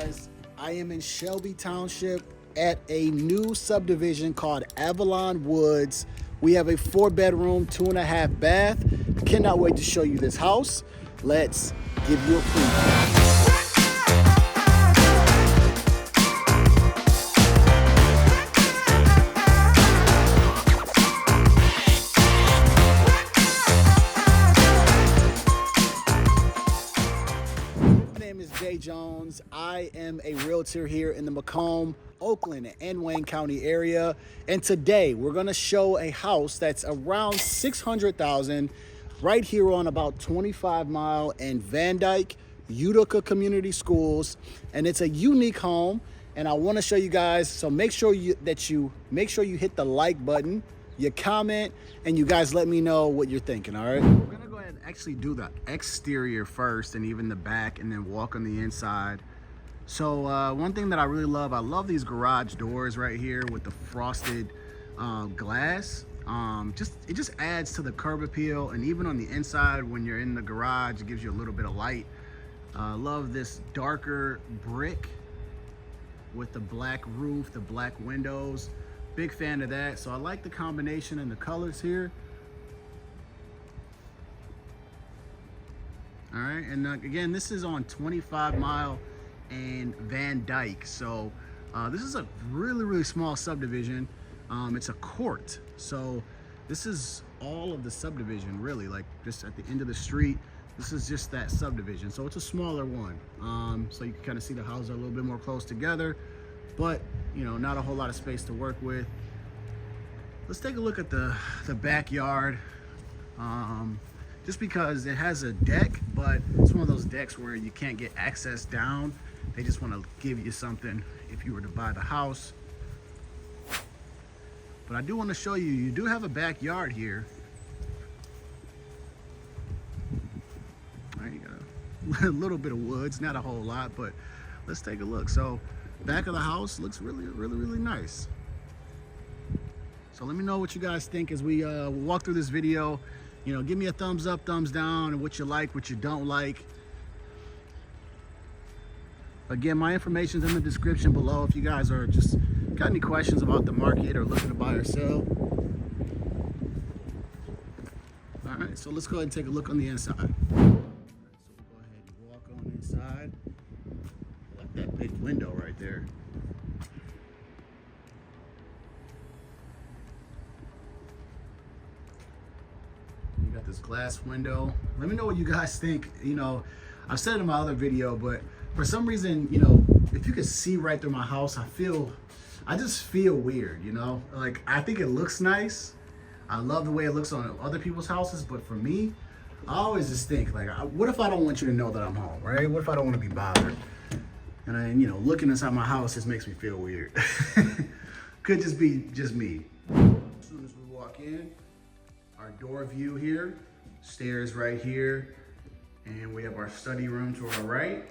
guys, I am in Shelby Township at a new subdivision called Avalon Woods. We have a 4-bedroom, 2.5 bath. Cannot wait to show you this house. Let's give you a preview. Jay Jones. I am a realtor here in the Macomb, Oakland, and Wayne County area. And today we're gonna show a house that's around $600,000 right here on about 25 Mile and Van Dyke, Utica Community Schools. And it's a unique home. And I wanna show you guys, so make sure you hit the like button, you comment, and you guys let me know what you're thinking, all right? We're gonna go ahead and actually do the exterior first and even the back, and then walk on the inside. So one thing that I really love, I love these garage doors right here with the frosted glass. It just adds to the curb appeal, and even on the inside when you're in the garage, it gives you a little bit of light. Love this darker brick with the black roof, the black windows. Big fan of that. So I like the combination and the colors here. All right, and again, this is on 25 Mile and Van Dyke. So this is a really small subdivision. It's a court. So this is all of the subdivision, really, like just at the end of the street. This is just that subdivision. So it's a smaller one. So you can kind of see the houses are a little bit more close together, but you know, not a whole lot of space to work with. Let's take a look at the backyard. Just because it has a deck, but it's one of those decks where you can't get access down. They just want to give you something if you were to buy the house. But I do want to show you, you do have a backyard here. All right, you got a little bit of woods, not a whole lot, but let's take a look. So back of the house looks really nice. So let me know what you guys think as we walk through this video. You know, give me a thumbs up, thumbs down, and what you like, what you don't like. Again, my information's in the description below if you guys are just got any questions about the market or looking to buy or sell. All right, so let's go ahead and take a look on the inside. All right, so we'll go ahead and walk on inside. I like that big window right there. You got this glass window. Let me know what you guys think. You know, I've said it in my other video, but for some reason, you know, if you could see right through my house, I just feel weird, you know? Like, I think it looks nice. I love the way it looks on other people's houses, but for me, I always just think, like, what if I don't want you to know that I'm home, right? What if I don't want to be bothered? And then, you know, looking inside my house just makes me feel weird. Could just be just me. As soon as we walk in, our door view here, stairs right here, and we have our study room to our right.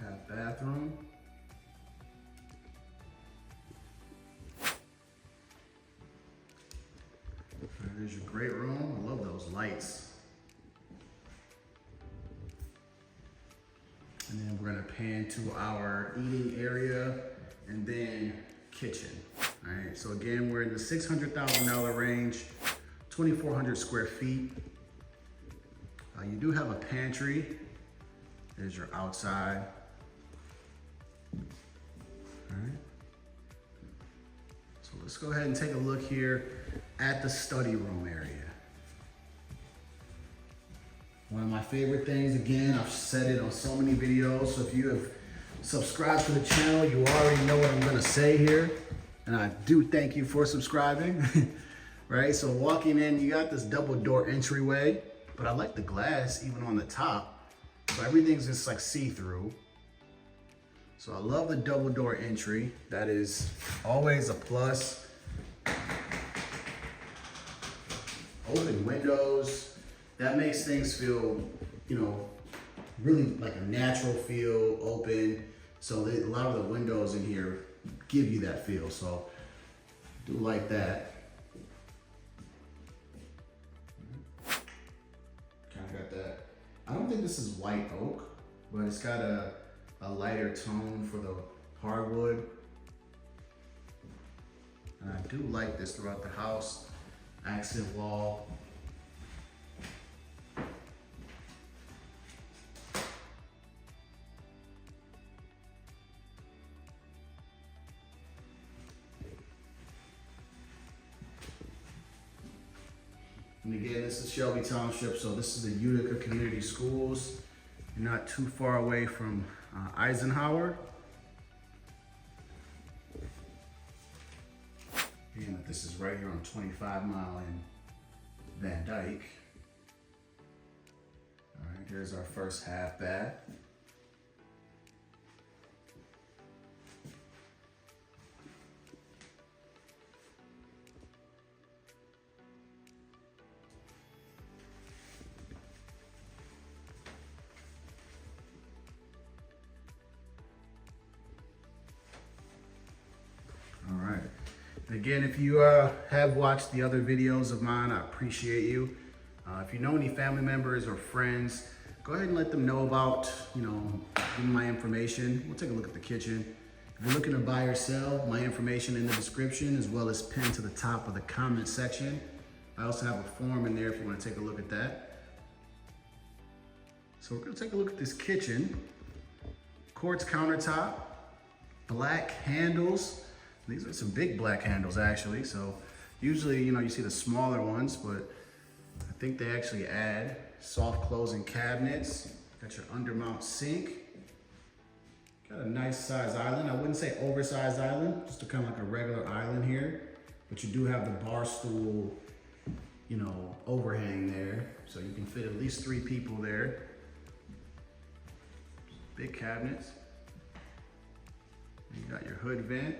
Have bathroom. There's your great room. I love those lights. And then we're gonna pan to our eating area and then kitchen. All right, so again, we're in the $600,000 range, 2,400 square feet. You do have a pantry. There's your outside. All right. So let's go ahead and take a look here at the study room area. One of my favorite things, again, I've said it on so many videos, so if you have subscribed to the channel, you already know what I'm gonna say here. And I do thank you for subscribing, right? So walking in, you got this double door entryway, but I like the glass even on the top. So everything's just like see-through. So I love the double door entry. That is always a plus. Open windows. That makes things feel, you know, really like a natural feel, open. So a lot of the windows in here give you that feel. So I do like that. Kind of got that think this is white oak, but it's got a lighter tone for the hardwood. And I do like this throughout the house. Accent wall. And again, this is Shelby Township, so this is the Utica Community Schools. You're not too far away from Eisenhower. And this is right here on 25 Mile in Van Dyke. All right, here's our first half bath. All right. Again, if you have watched the other videos of mine, I appreciate you. If you know any family members or friends, go ahead and let them know about, give them my information. We'll take a look at the kitchen. If you're looking to buy or sell, my information in the description, as well as pinned to the top of the comment section. I also have a form in there if you want to take a look at that. So we're going to take a look at this kitchen. Quartz countertop, black handles. These are some big black handles actually. So usually, you see the smaller ones, but I think they actually add soft closing cabinets. Got your undermount sink. Got a nice size island. I wouldn't say oversized island, just kind of like a regular island here. But you do have the bar stool, overhang there. So you can fit at least 3 people there. Big cabinets. You got your hood vent.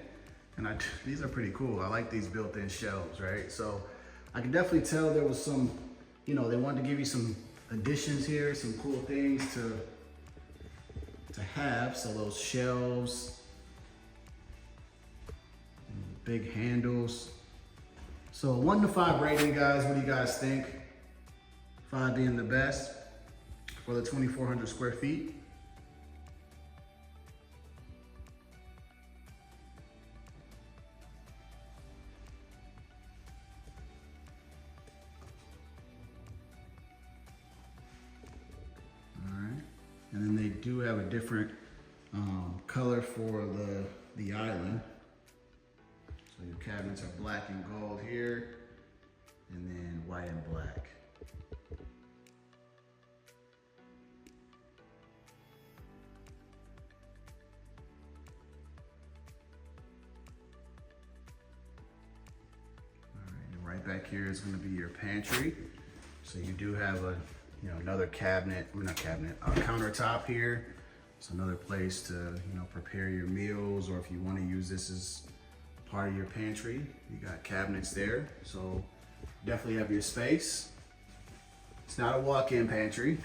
And these are pretty cool. I like these built-in shelves, right? So I can definitely tell there was some, they wanted to give you some additions here, some cool things to have. So those shelves, big handles. So 1 to 5 rating, guys. What do you guys think? 5 being the best for the 2,400 square feet. And then they do have a different color for the island. So your cabinets are black and gold here, and then white and black. All right, and right back here is going to be your pantry. So you do have a another cabinet, a countertop here. It's another place to, prepare your meals, or if you want to use this as part of your pantry, you got cabinets there. So definitely have your space. It's not a walk-in pantry.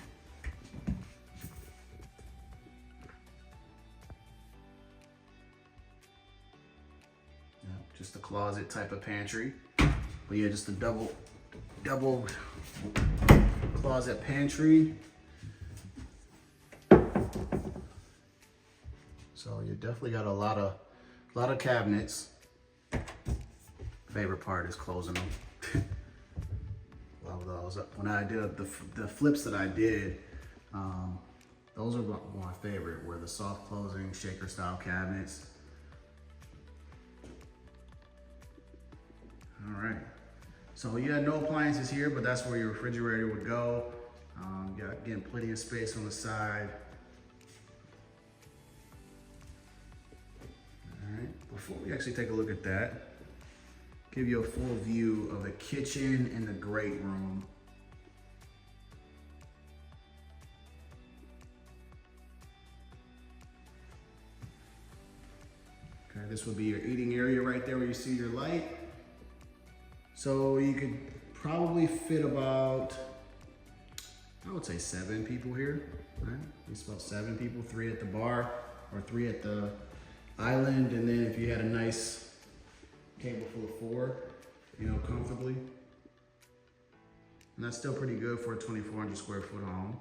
Just a closet type of pantry. But yeah, just a double closet pantry. So you definitely got a lot of cabinets. Favorite part is closing them. Love those. When I did the flips that I did, those are my favorite, were the soft closing shaker style cabinets. All right. So yeah, no appliances here, but that's where your refrigerator would go. You got, again, plenty of space on the side. All right, before we actually take a look at that, give you a full view of the kitchen and the great room. Okay, this would be your eating area right there where you see your light. So you could probably fit about, I would say 7 people here, right? At least about 7 people, 3 at the bar or 3 at the island. And then if you had a nice table full of 4, comfortably. And that's still pretty good for a 2,400 square foot home.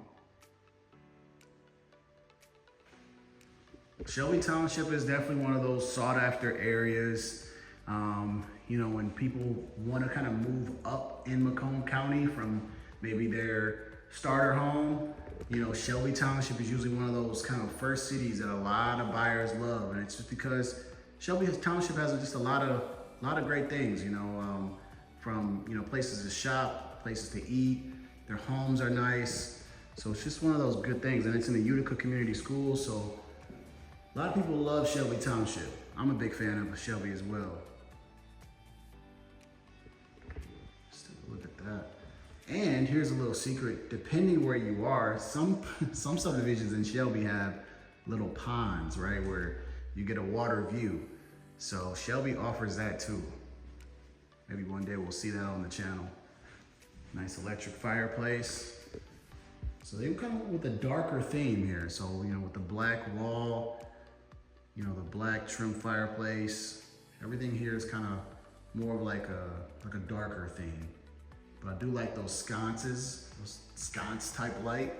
Shelby Township is definitely one of those sought after areas. You know, when people want to kind of move up in Macomb County from maybe their starter home, you know, Shelby Township is usually one of those kind of first cities that a lot of buyers love. And it's just because Shelby Township has just a lot of great things, you know, from, you know, places to shop, places to eat. Their homes are nice. So it's just one of those good things. And it's in the Utica Community Schools. So a lot of people love Shelby Township. I'm a big fan of Shelby as well. Let's take a look at that. And here's a little secret. Depending where you are, some subdivisions in Shelby have little ponds, right? Where you get a water view. So Shelby offers that too. Maybe one day we'll see that on the channel. Nice electric fireplace. So they come with a darker theme here. So, you know, with the black wall, you know, the black trim fireplace, everything here is kind of more of like a darker theme. But I do like those sconces, those sconce type light.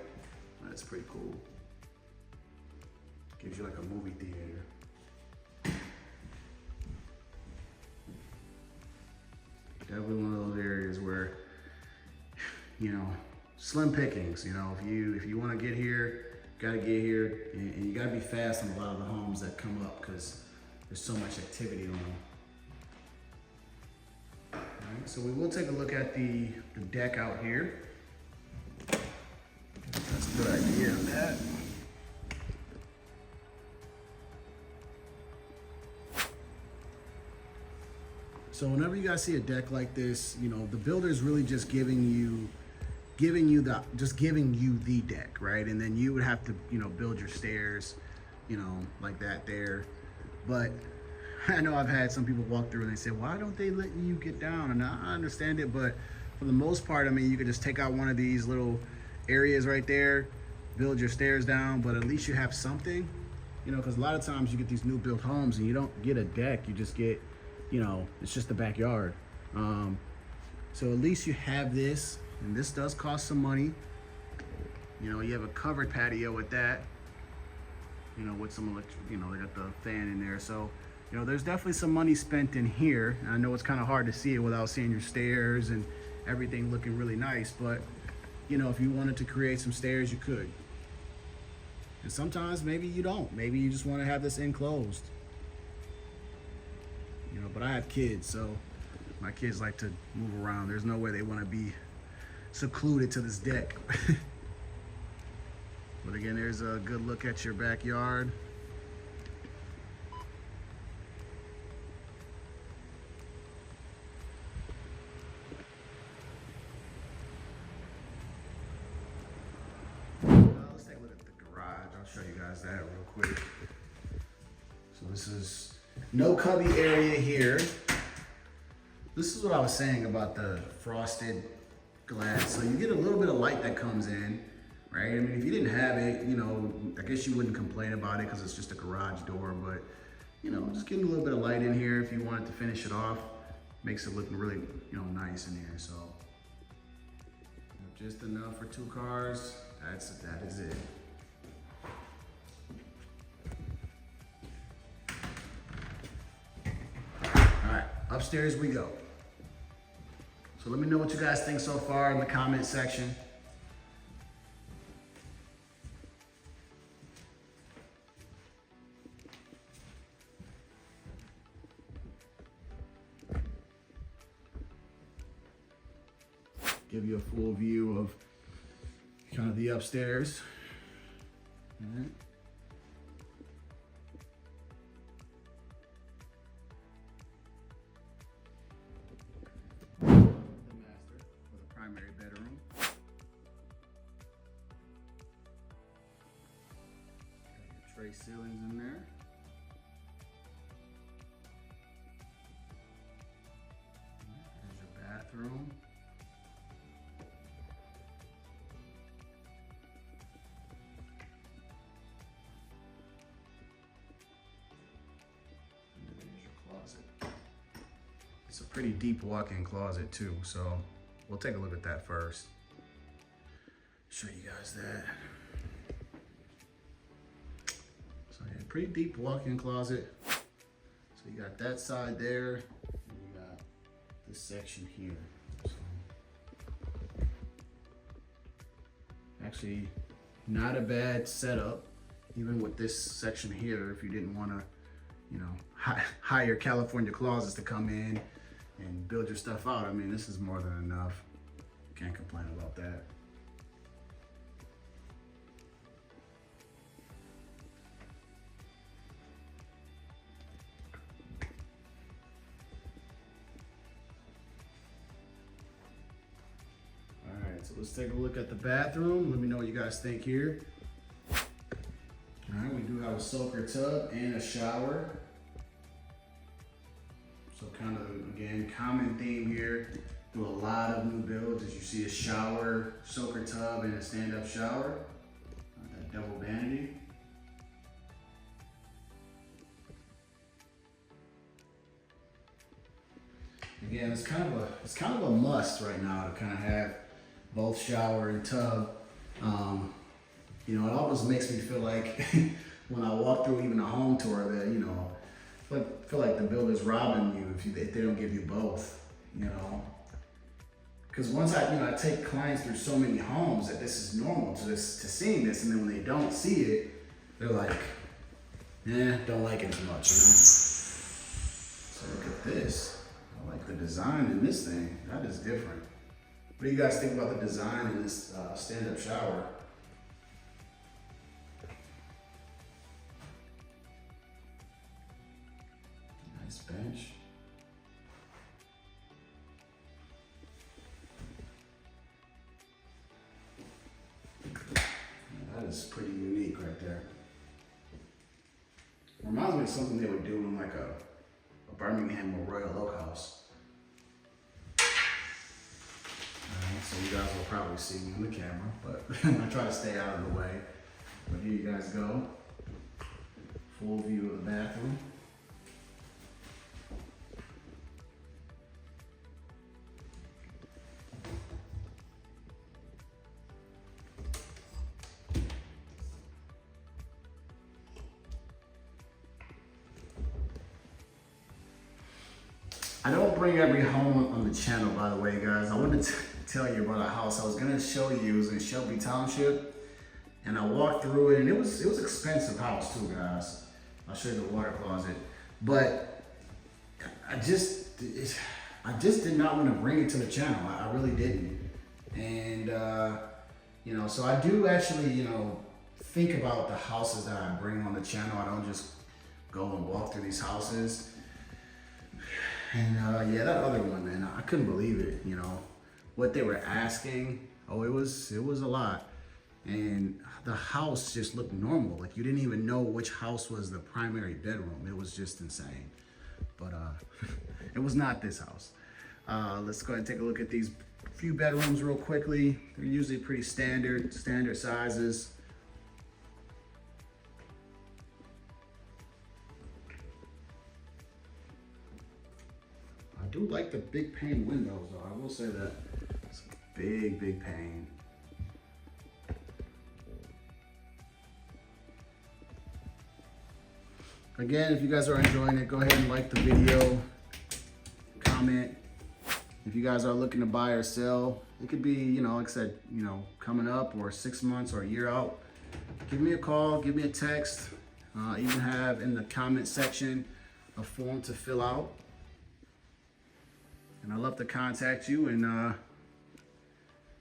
That's pretty cool. Gives you like a movie theater. Definitely one of those areas where, you know, slim pickings. You know, if you want to get here, gotta get here, and you gotta be fast on a lot of the homes that come up because there's so much activity on them. All right, so we will take a look at the deck out here. That's a good idea of that. So whenever you guys see a deck like this, you know, the builder is really just giving you the deck, right? And then you would have to, you know, build your stairs, you know, like that there. But I know I've had some people walk through and they say, why don't they let you get down? And I understand it, but for the most part, I mean, you could just take out one of these little areas right there, build your stairs down, but at least you have something, you know, because a lot of times you get these new built homes and you don't get a deck, you just get, you know, it's just the backyard. So at least you have this, and this does cost some money. You know, you have a covered patio with that, you know, with some electric, you know, they got the fan in there. So, you know, there's definitely some money spent in here. And I know it's kind of hard to see it without seeing your stairs and everything looking really nice, but, you know, if you wanted to create some stairs, you could. And sometimes maybe you don't. Maybe you just want to have this enclosed. You know, but I have kids, so my kids like to move around. There's no way they want to be secluded to this deck. But again, there's a good look at your backyard. Let's take a look at the garage. I'll show you guys that real quick. So this is no cubby area here. This is what I was saying about the frosted glass. So you get a little bit of light that comes in, right? I mean, if you didn't have it, you know, I guess you wouldn't complain about it because it's just a garage door, but, you know, just getting a little bit of light in here if you wanted to finish it off, makes it look really, you know, nice in here. So just enough for 2 cars. That is it. All right, upstairs we go. So let me know what you guys think so far in the comment section. Give you a full view of kind of the upstairs. All right. Primary bedroom. Got your tray ceilings in there. There's your bathroom. And there's your closet. It's a pretty deep walk-in closet too, so we'll take a look at that first. Show you guys that. So yeah, pretty deep walk-in closet. So you got that side there, and you got this section here. So, actually, not a bad setup, even with this section here, if you didn't want to, you know, hire California Closets to come in and build your stuff out. I mean, this is more than enough. Can't complain about that. All right, so let's take a look at the bathroom. Let me know what you guys think here. All right, we do have a soaker tub and a shower. So kind of, again, common theme here through a lot of new builds is you see a shower, soaker tub, and a stand-up shower. That double vanity. Again, it's kind of a must right now to kind of have both shower and tub. You know, it almost makes me feel like when I walk through even a home tour that, you know, I feel like the builder's robbing you if they don't give you both, you know. Because once I take clients through so many homes that this is normal to seeing this, and then when they don't see it, they're like, don't like it too much, you know. So look at this. I like the design in this thing. That is different. What do you guys think about the design in this stand-up shower? Nice bench. That is pretty unique right there. Reminds me of something they would do in like a Birmingham or Royal Oak house. So you guys will probably see me on the camera, but I try to stay out of the way. But here you guys go. Full view of the bathroom. I don't bring every home on the channel, by the way, guys. I wanted to tell you about a house I was gonna show you. It was in Shelby Township, and I walked through it, and it was an expensive house too, guys. I'll show you the water closet, but I just did not want to bring it to the channel. I really didn't, and you know, so I do actually, you know, think about the houses that I bring on the channel. I don't just go and walk through these houses. And yeah, that other one, man, I couldn't believe it, you know, what they were asking. Oh, it was a lot. And the house just looked normal. Like you didn't even know which house was the primary bedroom. It was just insane. But it was not this house. Let's go ahead and take a look at these few bedrooms real quickly. They're usually pretty standard sizes. I do like the big pane windows though, I will say that. It's a big pane. Again, if you guys are enjoying it, go ahead and like the video, comment. If you guys are looking to buy or sell, it could be, you know, like I said, you know, coming up or 6 months or a year out, give me a call, give me a text. Even have in the comment section a form to fill out. And I'd love to contact you and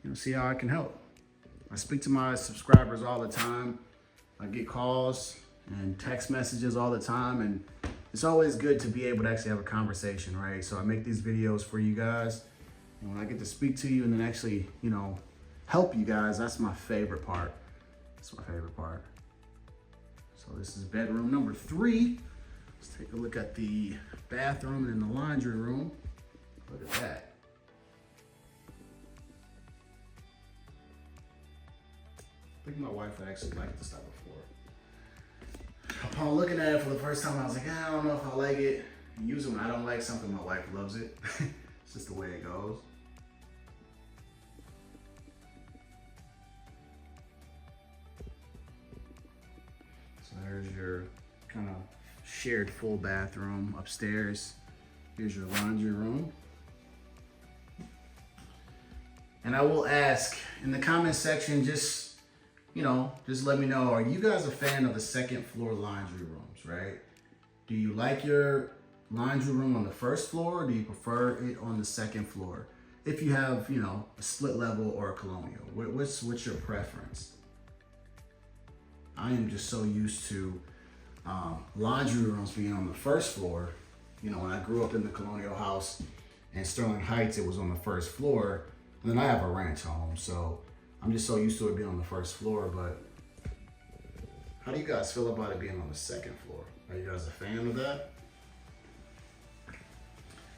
you know, see how I can help. I speak to my subscribers all the time. I get calls and text messages all the time, and it's always good to be able to actually have a conversation, right? So I make these videos for you guys, and when I get to speak to you and then actually, you know, help you guys, that's my favorite part. That's my favorite part. So this is bedroom number 3. Let's take a look at the bathroom and the laundry room. Look at that. I think my wife would actually like this type of floor. Upon looking at it for the first time, I was like, I don't know if I like it. And usually when I don't like something, my wife loves it. It's just the way it goes. So there's your kind of shared full bathroom upstairs. Here's your laundry room. And I will ask in the comment section, just let me know, are you guys a fan of the second floor laundry rooms, right? Do you like your laundry room on the first floor, or do you prefer it on the second floor? If you have, a split level or a colonial, what's your preference? I am just so used to laundry rooms being on the first floor. When I grew up in the colonial house in Sterling Heights, it was on the first floor. And then I have a ranch home, so I'm just so used to it being on the first floor. But how do you guys feel about it being on the second floor? Are you guys a fan of that?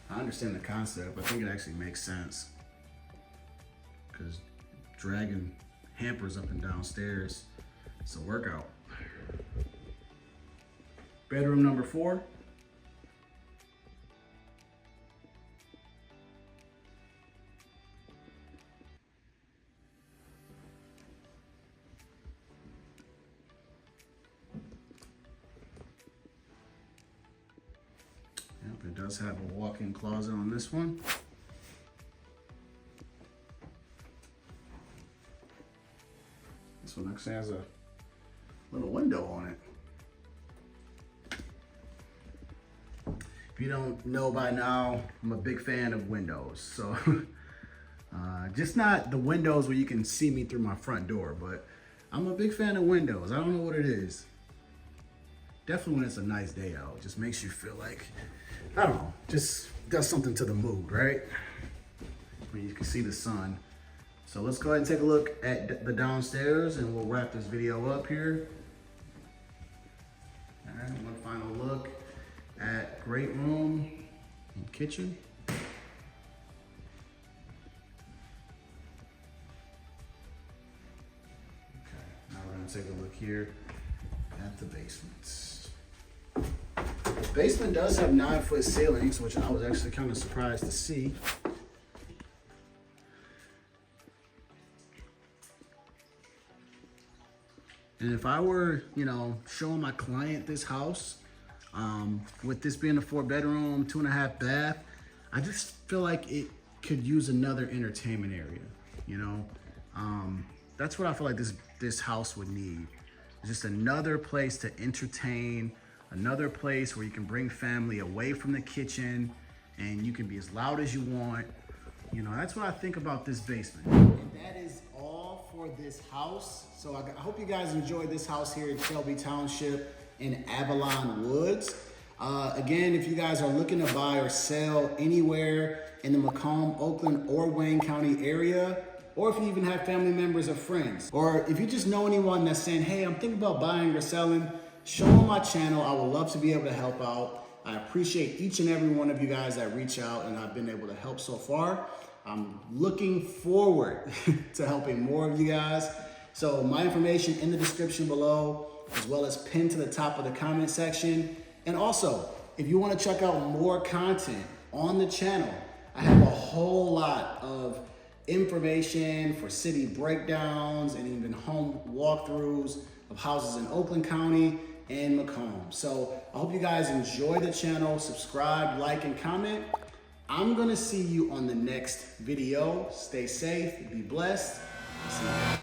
I understand the concept. I think it actually makes sense, because dragging hampers up and downstairs, it's a workout. Bedroom number 4. It does have a walk-in closet on this one. This one actually has a little window on it. If you don't know by now, I'm a big fan of windows. So just not the windows where you can see me through my front door, but I'm a big fan of windows. I don't know what it is. Definitely when it's a nice day out, it just makes you feel like, I don't know, just does something to the mood, right? When you can see the sun. So let's go ahead and take a look at the downstairs, and we'll wrap this video up here. All right, one final look at great room and kitchen. Okay, now we're gonna take a look here at the basement. The basement does have 9-foot ceilings, which I was actually kind of surprised to see. And if I were, showing my client this house, with this being a 4-bedroom, 2.5 bath, I just feel like it could use another entertainment area. That's what I feel like this house would need. Just another place to entertain, another place where you can bring family away from the kitchen and you can be as loud as you want. That's what I think about this basement. And that is all for this house. So I hope you guys enjoyed this house here in Shelby Township in Avalon Woods. Again, if you guys are looking to buy or sell anywhere in the Macomb, Oakland, or Wayne County area, or if you even have family members or friends, or if you just know anyone that's saying, hey, I'm thinking about buying or selling, show them my channel. I would love to be able to help out. I appreciate each and every one of you guys that reach out, and I've been able to help so far. I'm looking forward to helping more of you guys. So my information in the description below, as well as pinned to the top of the comment section. And also, if you want to check out more content on the channel, I have a whole lot of information for city breakdowns and even home walkthroughs of houses in Oakland County and Macomb. So I hope you guys enjoy the channel. Subscribe, like, and comment. I'm gonna see you on the next video. Stay safe, be blessed. See you.